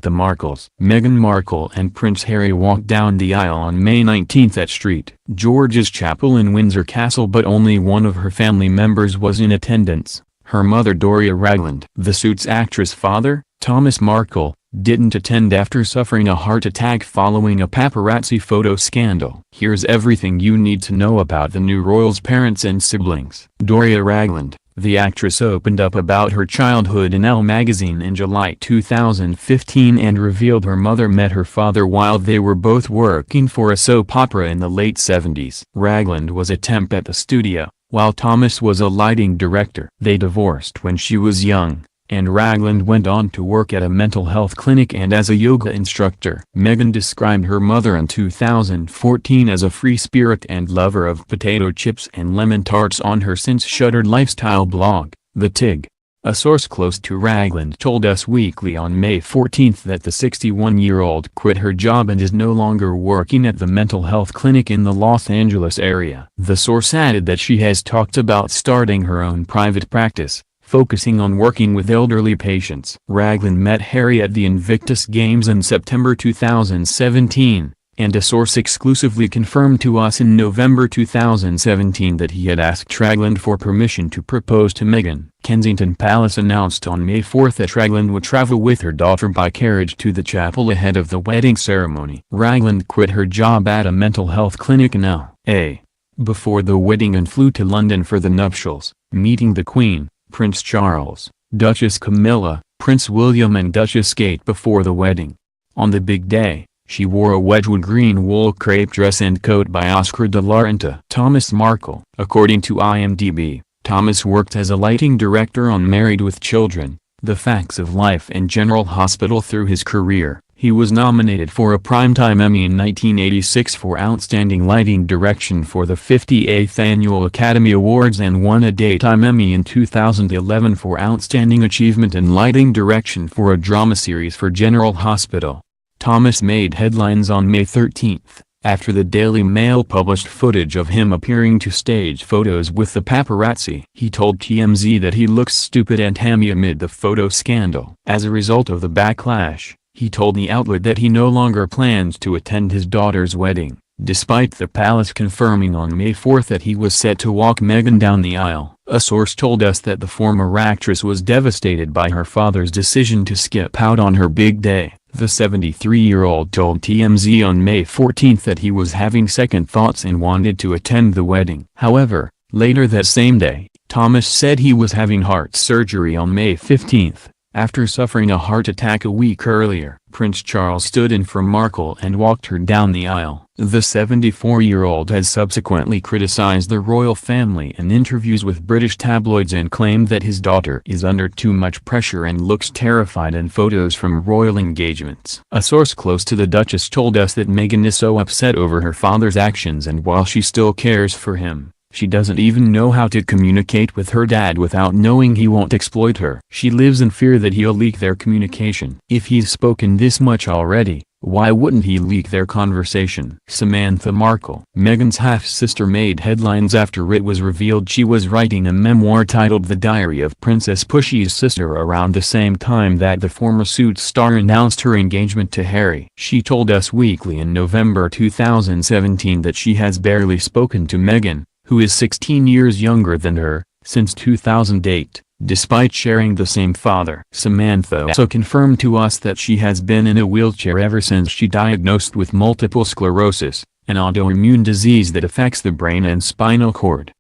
meet the Markles. Meghan Markle and Prince Harry walked down the aisle on May 19 at St. George's Chapel in Windsor Castle, but only one of her family members was in attendance, her mother Doria Ragland. The Suits actress' father, Thomas Markle, didn't attend after suffering a heart attack following a paparazzi photo scandal. Here's everything you need to know about the new royals' parents and siblings. Doria Ragland, the actress, opened up about her childhood in Elle magazine in July 2015 and revealed her mother met her father while they were both working for a soap opera in the late 70s. Ragland was a temp at the studio, while Thomas was a lighting director. They divorced when she was young, and Ragland went on to work at a mental health clinic and as a yoga instructor. Meghan described her mother in 2014 as a free spirit and lover of potato chips and lemon tarts on her since-shuttered lifestyle blog, The Tig. A source close to Ragland told Us Weekly on May 14 that the 61-year-old quit her job and is no longer working at the mental health clinic in the Los Angeles area. The source added that she has talked about starting her own private practice, focusing on working with elderly patients. Ragland met Harry at the Invictus Games in September 2017, and a source exclusively confirmed to Us in November 2017 that he had asked Ragland for permission to propose to Meghan. Kensington Palace announced on May 4 that Ragland would travel with her daughter by carriage to the chapel ahead of the wedding ceremony. Ragland quit her job at a mental health clinic in L.A. before the wedding and flew to London for the nuptials, meeting the Queen, Prince Charles, Duchess Camilla, Prince William and Duchess Kate before the wedding. On the big day, she wore a Wedgwood green wool crepe dress and coat by Oscar de la Renta. Thomas Markle. According to IMDb, Thomas worked as a lighting director on Married with Children, The Facts of Life and General Hospital through his career. He was nominated for a Primetime Emmy in 1986 for Outstanding Lighting Direction for the 58th Annual Academy Awards and won a Daytime Emmy in 2011 for Outstanding Achievement in Lighting Direction for a drama series for General Hospital. Thomas made headlines on May 13, after the Daily Mail published footage of him appearing to stage photos with the paparazzi. He told TMZ that he looks stupid and hammy amid the photo scandal. As a result of the backlash, he told the outlet that he no longer plans to attend his daughter's wedding, despite the palace confirming on May 4 that he was set to walk Meghan down the aisle. A source told Us that the former actress was devastated by her father's decision to skip out on her big day. The 73-year-old told TMZ on May 14 that he was having second thoughts and wanted to attend the wedding. However, later that same day, Thomas said he was having heart surgery on May 15. After suffering a heart attack a week earlier. Prince Charles stood in for Markle and walked her down the aisle. The 74-year-old has subsequently criticized the royal family in interviews with British tabloids and claimed that his daughter is under too much pressure and looks terrified in photos from royal engagements. A source close to the Duchess told Us that Meghan is so upset over her father's actions, and while she still cares for him, she doesn't even know how to communicate with her dad without knowing he won't exploit her. She lives in fear that he'll leak their communication. If he's spoken this much already, why wouldn't he leak their conversation? Samantha Markle. Meghan's half-sister made headlines after it was revealed she was writing a memoir titled The Diary of Princess Pushy's Sister around the same time that the former Suits star announced her engagement to Harry. She told Us Weekly in November 2017 that she has barely spoken to Meghan, who is 16 years younger than her, since 2008, despite sharing the same father. Samantha also confirmed to Us that she has been in a wheelchair ever since she diagnosed with multiple sclerosis, an autoimmune disease that affects the brain and spinal cord.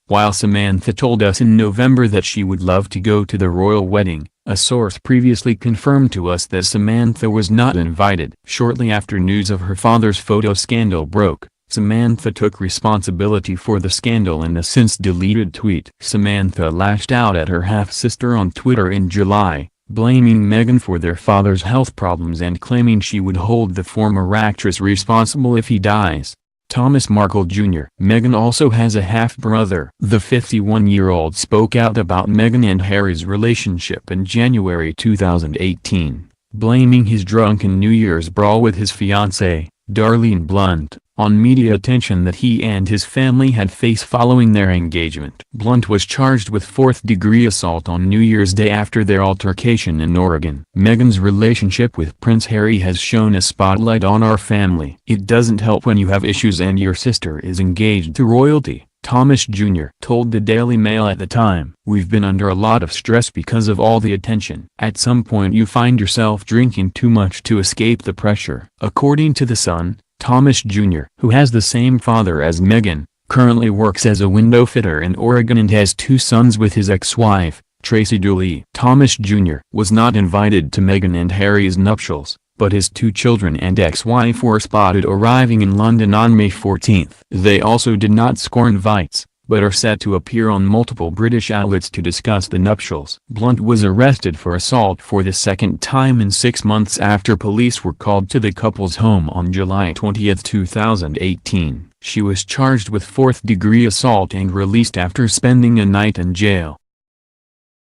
While Samantha told Us in November that she would love to go to the royal wedding, a source previously confirmed to Us that Samantha was not invited. Shortly after news of her father's photo scandal broke, Samantha took responsibility for the scandal in a since-deleted tweet. Samantha lashed out at her half-sister on Twitter in July, blaming Meghan for their father's health problems and claiming she would hold the former actress responsible if he dies. Thomas Markle Jr. Meghan also has a half-brother. The 51-year-old spoke out about Meghan and Harry's relationship in January 2018, blaming his drunken New Year's brawl with his fiancée, Darlene Blunt, on media attention that he and his family had faced following their engagement. Blunt was charged with fourth-degree assault on New Year's Day after their altercation in Oregon. Meghan's relationship with Prince Harry has shone a spotlight on our family. It doesn't help when you have issues and your sister is engaged to royalty, Thomas Jr. told the Daily Mail at the time. We've been under a lot of stress because of all the attention. At some point you find yourself drinking too much to escape the pressure. According to The Sun, Thomas Jr., who has the same father as Meghan, currently works as a window fitter in Oregon and has 2 sons with his ex-wife, Tracy Dooley. Thomas Jr. was not invited to Meghan and Harry's nuptials, but his 2 children and ex-wife were spotted arriving in London on May 14. They also did not score invites, but are set to appear on multiple British outlets to discuss the nuptials. Blunt was arrested for assault for the second time in 6 months after police were called to the couple's home on July 20, 2018. She was charged with fourth-degree assault and released after spending a night in jail.